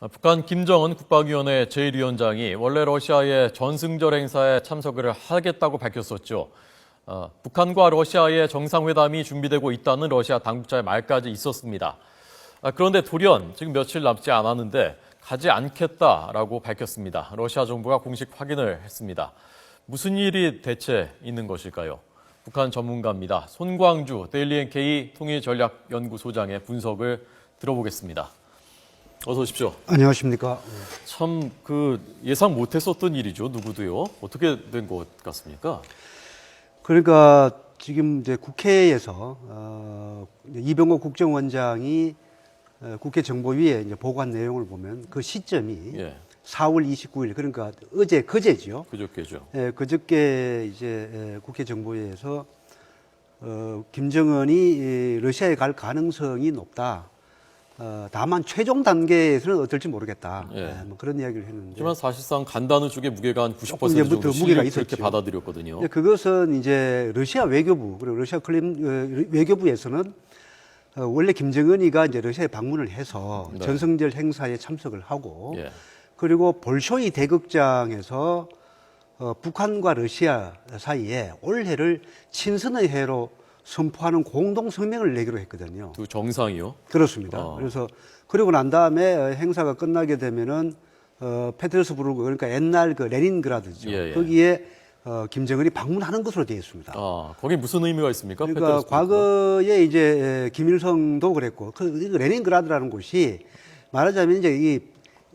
북한 김정은 국방위원회 제1위원장이 원래 러시아의 전승절 행사에 참석을 하겠다고 밝혔었죠. 북한과 러시아의 정상회담이 준비되고 있다는 러시아 당국자의 말까지 있었습니다. 그런데 돌연 지금 며칠 남지 않았는데 가지 않겠다라고 밝혔습니다. 러시아 정부가 공식 확인을 했습니다. 무슨 일이 대체 있는 것일까요? 북한 전문가입니다. 손광주 데일리NK 통일전략연구소장의 분석을 들어보겠습니다. 어서 오십시오. 안녕하십니까. 참 예상 못했었던 일이죠. 누구도요. 어떻게 된 것 같습니까? 그러니까 지금 이제 국회에서 이병호 국정원장이 국회 정보위에 이제 보고한 내용을 보면 그 시점이 4월 29일 그러니까 그제죠. 그저께죠. 그저께 이제 국회 정보위에서 김정은이 러시아에 갈 가능성이 높다. 다만 최종 단계에서는 어떨지 모르겠다. 뭐 그런 이야기를 했는데. 하지만 사실상 간다는 쪽에 무게가 한 90% 정도 무게가 그렇게 있었죠. 받아들였거든요. 그것은 이제 러시아 외교부 그리고 러시아 외교부에서는 원래 김정은이가 이제 러시아에 방문을 해서 전승절 행사에 참석을 하고 그리고 볼쇼이 대극장에서 북한과 러시아 사이에 올해를 친선의 해로 선포하는 공동 성명을 내기로 했거든요. 두 정상이요? 그렇습니다. 그래서 그리고 난 다음에 행사가 끝나게 되면은 페테르스부르크 그러니까 옛날 그 레닌그라드죠. 거기에 김정은이 방문하는 것으로 되어 있습니다. 거기 무슨 의미가 있습니까? 그러니까 과거에 이제 김일성도 그랬고 그 레닌그라드라는 곳이 말하자면 이제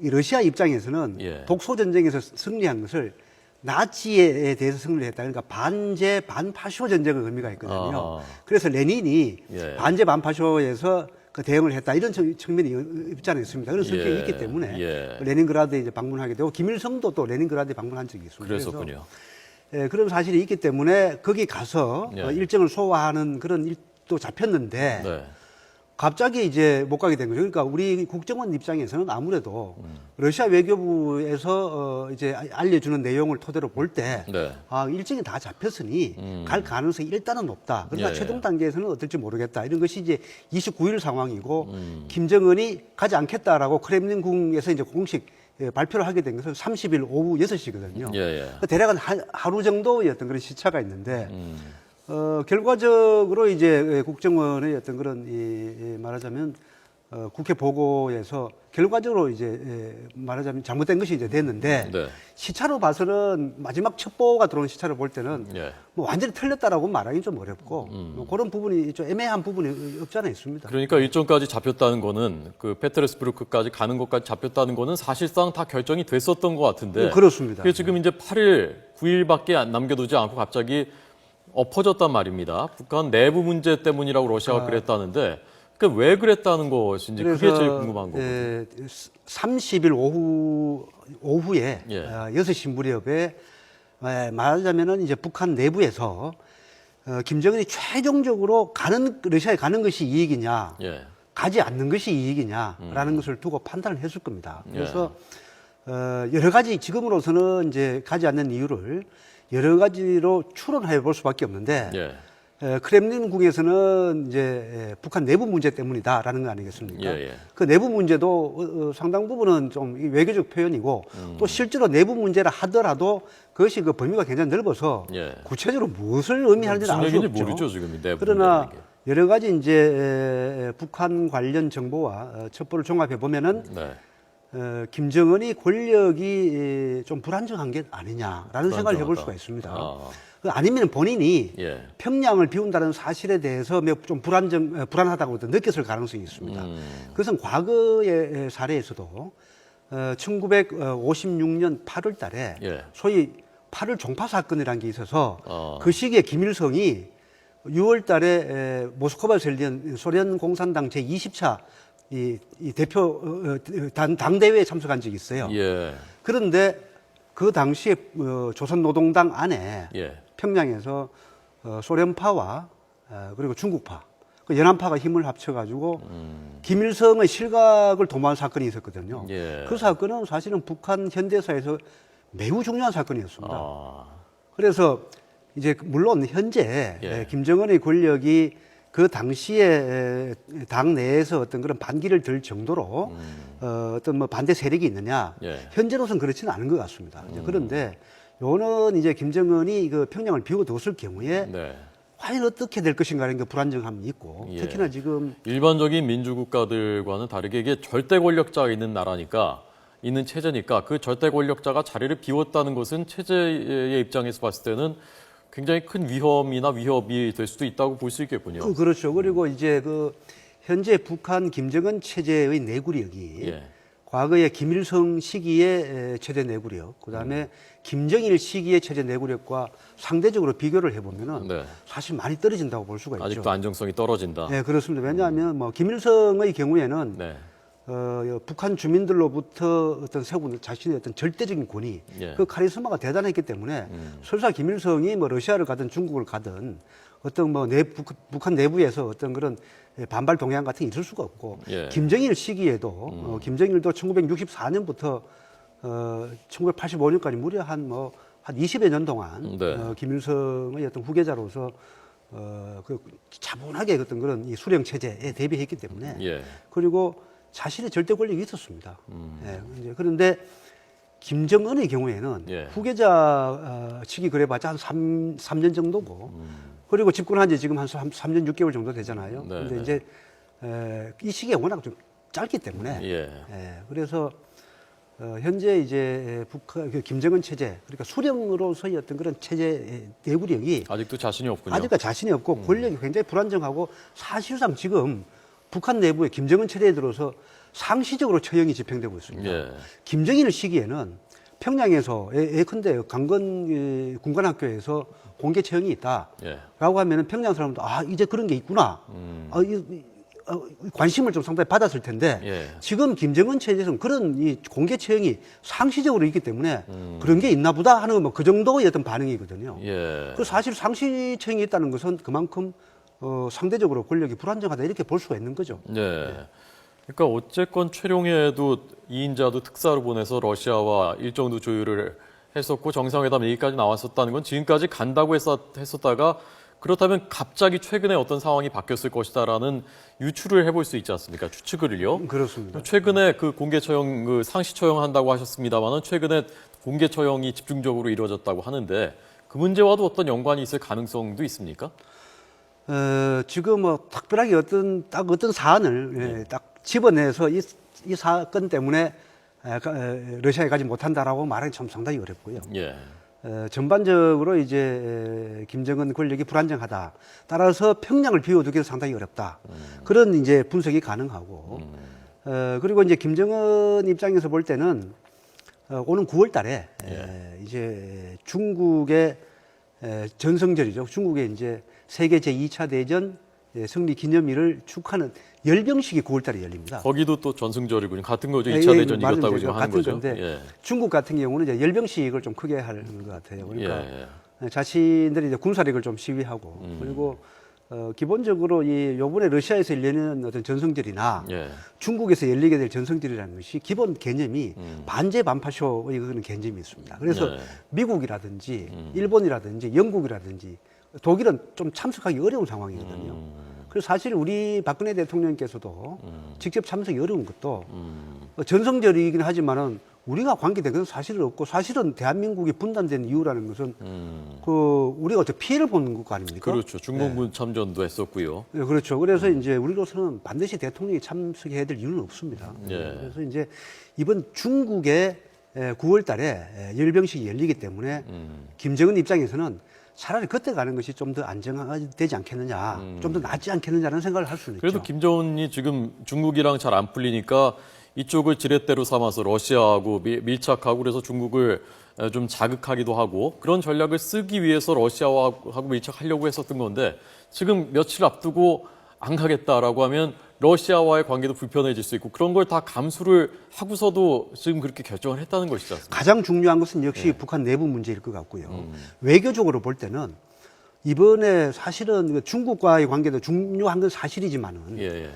이 러시아 입장에서는 독소 전쟁에서 승리한 것을 나치에 대해서 승리를 했다. 그러니까 반제 반파쇼 전쟁의 의미가 있거든요. 그래서 레닌이 반제 반파쇼에서 그 대응을 했다. 이런 측면이 있지 않습니까? 그런 성격이 있기 때문에 레닌그라드에 이제 방문하게 되고 김일성도 또 레닌그라드에 방문한 적이 있습니다. 그랬었군요. 그런 사실이 있기 때문에 거기 가서 일정을 소화하는 그런 일도 잡혔는데 갑자기 이제 못 가게 된 거죠. 그러니까 우리 국정원 입장에서는 아무래도 러시아 외교부에서 이제 알려주는 내용을 토대로 볼 때 일정이 다 잡혔으니 갈 가능성이 일단은 높다. 그러나 최종 단계에서는 어떨지 모르겠다. 이런 것이 이제 29일 상황이고 김정은이 가지 않겠다라고 크렘린궁에서 이제 공식 발표를 하게 된 것은 30일 오후 6시거든요. 대략 한 하루 정도였던 그런 시차가 있는데 결과적으로 이제 국정원의 어떤 그런 말하자면 국회 보고에서 결과적으로 이제 말하자면 잘못된 것이 이제 됐는데 시차로 봐서는 마지막 첩보가 들어온 시차를 볼 때는 뭐 완전히 틀렸다라고 말하기 좀 어렵고 뭐 그런 부분이 좀 애매한 부분이 없지 않아 있습니다. 그러니까 일정까지 잡혔다는 거는 그 페테르스부르크까지 가는 것까지 잡혔다는 거는 사실상 다 결정이 됐었던 것 같은데 그렇습니다. 그게 지금 이제 8일, 9일밖에 남겨두지 않고 갑자기 엎어졌단 말입니다. 북한 내부 문제 때문이라고 러시아가 그랬다는데 그러니까 왜 그랬다는 것인지 그게 제일 궁금한 거거든요. 30일 오후에 6시 무렵에 말하자면은 이제 북한 내부에서 김정은이 최종적으로 러시아에 가는 것이 이익이냐, 가지 않는 것이 이익이냐라는 것을 두고 판단을 했을 겁니다. 그래서 여러 가지 지금으로서는 이제 가지 않는 이유를 여러 가지로 추론해 볼 수밖에 없는데 크렘린궁에서는 이제 북한 내부 문제 때문이다라는 거 아니겠습니까? 그 내부 문제도 상당 부분은 좀 외교적 표현이고 또 실제로 내부 문제라 하더라도 그것이 그 범위가 굉장히 넓어서 구체적으로 무엇을 의미하는지는 알 수 없죠. 모르죠, 지금 내부 그러나 여러 가지 이제 북한 관련 정보와 첩보를 종합해 보면은 김정은이 권력이 좀 불안정한 게 아니냐라는 생각을 해볼 수가 있습니다. 아니면 본인이 평양을 비운다는 사실에 대해서 좀 불안하다고 느꼈을 가능성이 있습니다. 그것은 과거의 사례에서도 1956년 8월 달에 소위 8월 종파 사건이라는 게 있어서 그 시기에 김일성이 6월 달에 모스크바에서 열린 소련 공산당 제20차 이 대표 당대회에 참석한 적이 있어요. 그런데 그 당시에 조선노동당 안에 평양에서 소련파와 그리고 중국파, 그 연합파가 힘을 합쳐가지고 김일성의 실각을 도모한 사건이 있었거든요. 그 사건은 사실은 북한 현대사에서 매우 중요한 사건이었습니다. 그래서 이제 물론 현재 김정은의 권력이 그 당시에 당 내에서 어떤 그런 반기를 들 정도로 어떤 뭐 반대 세력이 있느냐 예. 현재로서는 그렇지는 않은 것 같습니다. 이제 그런데 요는 이제 김정은이 그 평양을 비워뒀을 경우에 네. 과연 어떻게 될 것인가라는 그 불안정함이 있고 예. 특히나 지금 일반적인 민주국가들과는 다르게 이게 절대 권력자가 있는 나라니까 있는 체제니까 그 절대 권력자가 자리를 비웠다는 것은 체제의 입장에서 봤을 때는 굉장히 큰 위험이나 위협이 될 수도 있다고 볼 수 있겠군요. 그렇죠. 그리고 이제 그 현재 북한 김정은 체제의 내구력이 예. 과거에 김일성 시기의 최대 내구력, 그다음에 김정일 시기의 최대 내구력과 상대적으로 비교를 해보면은 네. 사실 많이 떨어진다고 볼 수가 있죠. 아직도 안정성이 떨어진다. 네, 그렇습니다. 왜냐하면 뭐 김일성의 경우에는 네. 북한 주민들로부터 어떤 세운 자신의 어떤 절대적인 권위, 예. 그 카리스마가 대단했기 때문에 설사 김일성이 뭐 러시아를 가든 중국을 가든 어떤 뭐 북한 내부에서 어떤 그런 반발 동향 같은 게 있을 수가 없고 예. 김정일 시기에도 김정일도 1964년부터 1985년까지 무려 한 20여 년 동안 네. 김일성의 어떤 후계자로서 그 차분하게 어떤 그런 이 수령 체제에 대비했기 때문에 예. 그리고 자신의 절대 권력이 있었습니다. 예, 이제 그런데 김정은의 경우에는 예. 후계자 측이 그래봤자 한 3년 정도고 그리고 집권한 지 지금 한 3년 6개월 정도 되잖아요. 네, 그런데 네. 이제 이 시기가 워낙 좀 짧기 때문에 예. 그래서 현재 이제 북한 그 김정은 체제 그러니까 수령으로서의 어떤 그런 체제 내구력이 아직도 자신이 없군요. 아직까지 자신이 없고 권력이 굉장히 불안정하고 사실상 지금 북한 내부에 김정은 체제에 들어서 상시적으로 처형이 집행되고 있습니다. 예. 김정일 시기에는 평양에서 예컨대 강건 군관학교에서 공개 처형이 있다라고 예. 하면은 평양 사람도 이제 그런 게 있구나. 관심을 좀 상당히 받았을 텐데 예. 지금 김정은 체제에서는 그런 이 공개 처형이 상시적으로 있기 때문에 그런 게 있나 보다 하는 뭐 그 정도의 어떤 반응이거든요. 예. 그 사실 상시 처형이 있다는 것은 그만큼 상대적으로 권력이 불안정하다 이렇게 볼 수가 있는 거죠. 네. 그러니까 어쨌건 최룡해도 2인자도 특사로 보내서 러시아와 일정도 조율을 했었고 정상회담 얘기까지 나왔었다는 건 지금까지 간다고 했었다가 그렇다면 갑자기 최근에 어떤 상황이 바뀌었을 것이다라는 유추를 해볼 수 있지 않습니까? 추측을요. 그렇습니다. 최근에 그 공개 처형, 그 상시 처형한다고 하셨습니다만은 최근에 공개 처형이 집중적으로 이루어졌다고 하는데 그 문제와도 어떤 연관이 있을 가능성도 있습니까? 지금 뭐 특별하게 어떤 사안을 딱 집어내서 이 사건 때문에 러시아에 가지 못한다라고 말하기 참 상당히 어렵고요. 예. 전반적으로 이제 김정은 권력이 불안정하다. 따라서 평양을 비워두기도 상당히 어렵다. 그런 이제 분석이 가능하고. 그리고 이제 김정은 입장에서 볼 때는 오는 9월 달에 이제 중국의 전성절이죠. 중국의 이제 세계 제2차 대전 승리 기념일을 축하하는 열병식이 9월 달에 열립니다. 거기도 또 전승절이군요. 같은 거죠. 2차 대전 이겼다고 지금 하는 거죠. 건데 예. 중국 같은 경우는 이제 열병식을 좀 크게 하는 것 같아요. 그러니까 예. 자신들이 이제 군사력을 좀 시위하고 그리고 기본적으로 이 요번에 러시아에서 열리는 어떤 전성절이나 예. 중국에서 열리게 될 전성절이라는 것이 기본 개념이 반제 반파쇼의 그런 개념이 있습니다. 그래서 네. 미국이라든지 일본이라든지 영국이라든지 독일은 좀 참석하기 어려운 상황이거든요. 그래서 사실 우리 박근혜 대통령께서도 직접 참석이 어려운 것도 전성절이긴 하지만은 우리가 관계된 것은 사실은 없고 사실은 대한민국이 분단된 이유라는 것은 그 우리가 어떻게 피해를 보는 것 아닙니까? 그렇죠. 중공군 참전도 했었고요. 네, 그렇죠. 그래서 이제 우리로서는 반드시 대통령이 참석해야 될 이유는 없습니다. 예. 그래서 이제 이번 중국의 9월 달에 열병식이 열리기 때문에 김정은 입장에서는 차라리 그때 가는 것이 좀 더 안정되지 않겠느냐, 좀 더 낫지 않겠느냐는 생각을 할 수는 그래도 있죠. 김정은이 지금 중국이랑 잘 안 풀리니까 이쪽을 지렛대로 삼아서 러시아하고 밀착하고 그래서 중국을 좀 자극하기도 하고 그런 전략을 쓰기 위해서 러시아하고 밀착하려고 했었던 건데 지금 며칠 앞두고 안 가겠다라고 하면 러시아와의 관계도 불편해질 수 있고 그런 걸 다 감수를 하고서도 지금 그렇게 결정을 했다는 것이지 않습니까? 가장 중요한 것은 역시 북한 내부 문제일 것 같고요. 외교적으로 볼 때는 이번에 사실은 중국과의 관계도 중요한 건 사실이지만은 예.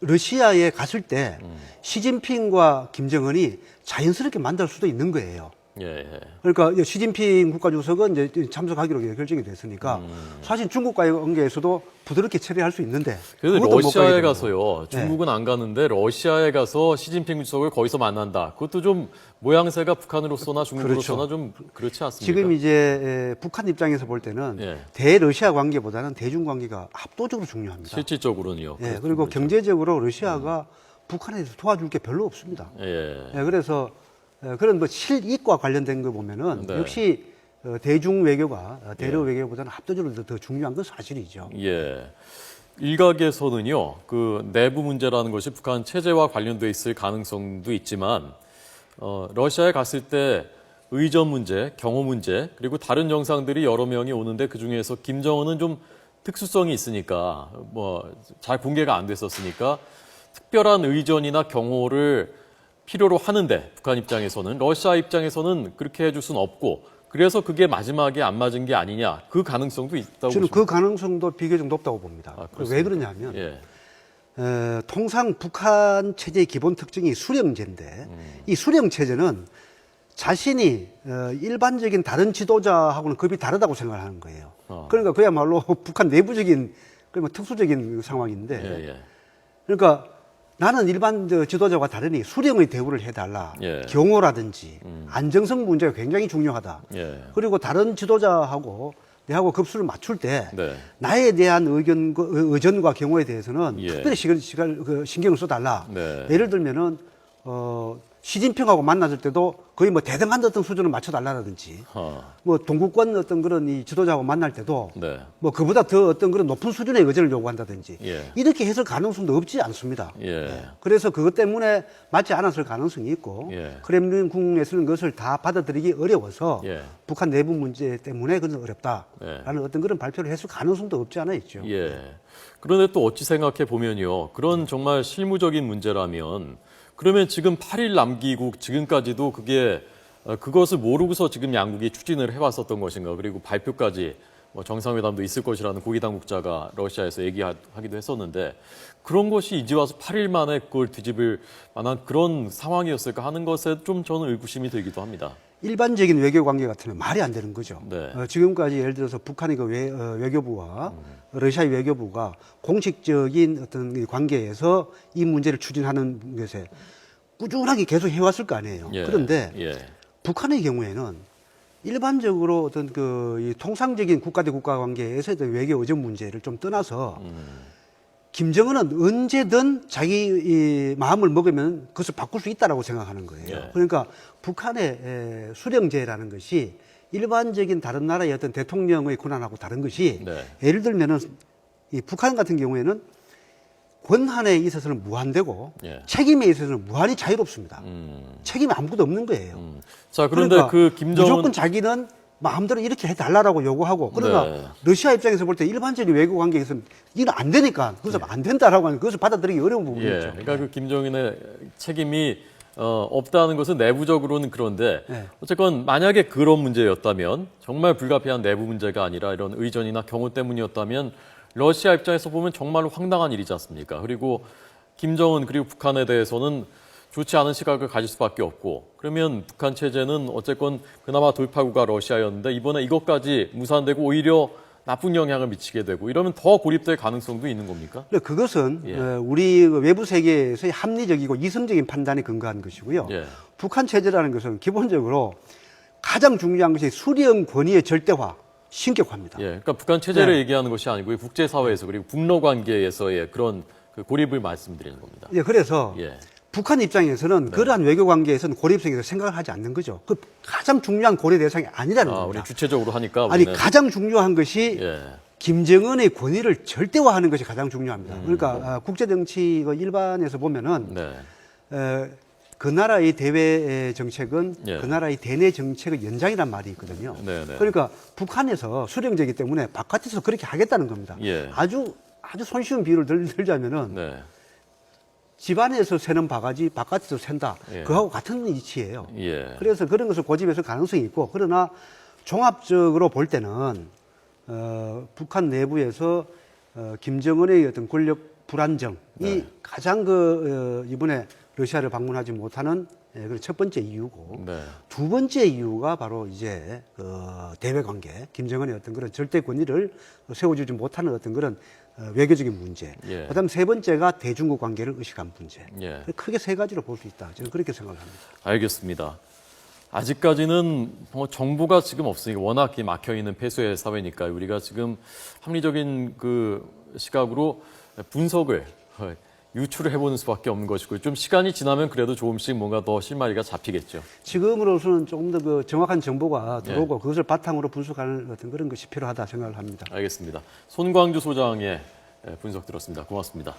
러시아에 갔을 때 시진핑과 김정은이 자연스럽게 만날 수도 있는 거예요. 예. 그러니까 시진핑 국가주석은 이제 참석하기로 결정이 됐으니까 사실 중국과의 관계에서도 부드럽게 처리할 수 있는데. 그래서 그것도 못 러시아에 가게 되고. 가서요. 중국은 안 가는데 러시아에 가서 시진핑 주석을 거기서 만난다. 그것도 좀 모양새가 북한으로서나 중국으로서나 좀 그렇지 않습니까? 지금 이제 북한 입장에서 볼 때는 예. 대러시아 관계보다는 대중 관계가 압도적으로 중요합니다. 실질적으로는요. 예, 그리고 경제적으로 러시아가 북한에 대해서 도와줄 게 별로 없습니다. 예. 예, 그래서 그런 뭐 실익과 관련된 거 보면은 네. 역시 대중 외교가 대러 외교보다는 압도적으로 더 중요한 건 사실이죠. 예. 일각에서는요, 그 내부 문제라는 것이 북한 체제와 관련돼 있을 가능성도 있지만, 러시아에 갔을 때 의전 문제, 경호 문제, 그리고 다른 정상들이 여러 명이 오는데 그 중에서 김정은은 좀 특수성이 있으니까, 뭐, 잘 공개가 안 됐었으니까, 특별한 의전이나 경호를 필요로 하는데, 북한 입장에서는, 러시아 입장에서는 그렇게 해줄 수는 없고, 그래서 그게 마지막에 안 맞은 게 아니냐, 그 가능성도 있다고 저는 보십니까? 그 가능성도 비교적 높다고 봅니다. 아, 왜 그러냐면 예. 통상 북한 체제의 기본 특징이 수령제인데 이 수령 체제는 자신이 일반적인 다른 지도자하고는 급이 다르다고 생각하는 거예요. 그러니까 그야말로 북한 내부적인 그러면 특수적인 상황인데 예. 그러니까 나는 일반 지도자와 다르니 수령의 대우를 해달라. 예. 경호라든지 안정성 문제가 굉장히 중요하다. 예. 그리고 다른 지도자하고 내하고 급수를 맞출 때 네. 나에 대한 의전과 경호에 대해서는 예. 특별히 신경을 써달라. 네. 예를 들면은 시진핑하고 만났을 때도 거의 뭐 대등한 어떤 수준을 맞춰달라든지 뭐 동구권 어떤 그런 이 지도자하고 만날 때도 네. 뭐 그보다 더 어떤 그런 높은 수준의 의전을 요구한다든지 예. 이렇게 해설 가능성도 없지 않습니다. 예. 그래서 그것 때문에 맞지 않았을 가능성이 있고 예. 크렘린궁에서는 그것을 다 받아들이기 어려워서 예. 북한 내부 문제 때문에 그건 어렵다라는 예. 어떤 그런 발표를 했을 가능성도 없지 않아 있죠. 예. 그런데 또 어찌 생각해 보면요. 그런 정말 실무적인 문제라면 그러면 지금 8일 남기고 지금까지도 그것을 모르고서 지금 양국이 추진을 해왔었던 것인가. 그리고 발표까지 뭐 정상회담도 있을 것이라는 고위 당국자가 러시아에서 얘기하기도 했었는데 그런 것이 이제 와서 8일 만에 그걸 뒤집을 만한 그런 상황이었을까 하는 것에 좀 저는 의구심이 들기도 합니다. 일반적인 외교 관계 같으면 말이 안 되는 거죠. 네. 지금까지 예를 들어서 북한의 그 외교부와 러시아의 외교부가 공식적인 어떤 관계에서 이 문제를 추진하는 것에 꾸준하게 계속 해왔을 거 아니에요. 예. 그런데 예. 북한의 경우에는 일반적으로 어떤 이 통상적인 국가 대 국가 관계에서의 외교 의전 문제를 좀 떠나서 김정은은 언제든 자기 이 마음을 먹으면 그것을 바꿀 수 있다라고 생각하는 거예요. 예. 그러니까 북한의 수령제라는 것이 일반적인 다른 나라의 어떤 대통령의 권한하고 다른 것이 네. 예를 들면은 이 북한 같은 경우에는 권한에 있어서는 무한되고 예. 책임에 있어서는 무한히 자유롭습니다. 책임이 아무것도 없는 거예요. 자, 그런데 그러니까 그 김정은 무조건 자기는 마음대로 이렇게 해달라고 요구하고 그러나 네. 러시아 입장에서 볼 때 일반적인 외교 관계에서는 이건 안 되니까 그래서 안 된다라고 하는 그것을 받아들이기 어려운 부분이 예. 있죠. 그러니까 그 김정은의 책임이 없다는 것은 내부적으로는 그런데 네. 어쨌건 만약에 그런 문제였다면 정말 불가피한 내부 문제가 아니라 이런 의전이나 경호 때문이었다면 러시아 입장에서 보면 정말로 황당한 일이지 않습니까? 그리고 김정은 그리고 북한에 대해서는 좋지 않은 시각을 가질 수밖에 없고 그러면 북한 체제는 어쨌건 그나마 돌파구가 러시아였는데 이번에 이것까지 무산되고 오히려 나쁜 영향을 미치게 되고 이러면 더 고립될 가능성도 있는 겁니까? 그것은 예. 우리 외부 세계에서의 합리적이고 이성적인 판단에 근거한 것이고요. 예. 북한 체제라는 것은 기본적으로 가장 중요한 것이 수령 권위의 절대화, 신격화입니다. 예, 그러니까 북한 체제를 네. 얘기하는 것이 아니고 국제사회에서 그리고 북러 관계에서의 그런 그 고립을 말씀드리는 겁니다. 예, 그래서 예, 북한 입장에서는 그러한 외교 관계에서는 고립성에서 생각을 하지 않는 거죠. 그 가장 중요한 고려 대상이 아니라는 우리 겁니다. 주체적으로 하니까 아니 우리는 가장 중요한 것이 예, 김정은의 권위를 절대화하는 것이 가장 중요합니다. 그러니까 국제 정치 일반에서 보면은 네, 그 나라의 대외 정책은 예. 그 나라의 대내 정책의 연장이란 말이 있거든요. 네, 네. 그러니까 북한에서 수령제이기 때문에 바깥에서 그렇게 하겠다는 겁니다. 예. 아주 손쉬운 비유를 들자면은 네, 집안에서 새는 바가지 바깥에서 샌다. 예. 그거하고 같은 이치예요. 예, 그래서 그런 것을 고집해서 가능성이 있고 그러나 종합적으로 볼 때는 북한 내부에서 김정은의 어떤 권력 불안정이 네. 가장 이번에 러시아를 방문하지 못하는 그런 첫 번째 이유고 네. 두 번째 이유가 바로 이제 대외 관계, 김정은의 어떤 그런 절대 권위를 세워주지 못하는 어떤 그런 외교적인 문제. 예. 그다음 세 번째가 대중국 관계를 의식한 문제. 예. 크게 세 가지로 볼 수 있다. 저는 그렇게 생각을 합니다. 알겠습니다. 아직까지는 뭐 정보가 지금 없으니까 워낙 막혀 있는 폐쇄 사회니까 우리가 지금 합리적인 그 시각으로 분석을 유추를 해보는 수밖에 없는 것이고 좀 시간이 지나면 그래도 조금씩 뭔가 더 실마리가 잡히겠죠. 지금으로서는 조금 더 그 정확한 정보가 들어오고 그것을 바탕으로 분석하는 어떤 그런 것이 필요하다 생각을 합니다. 알겠습니다. 손광주 소장의 분석 들었습니다. 고맙습니다.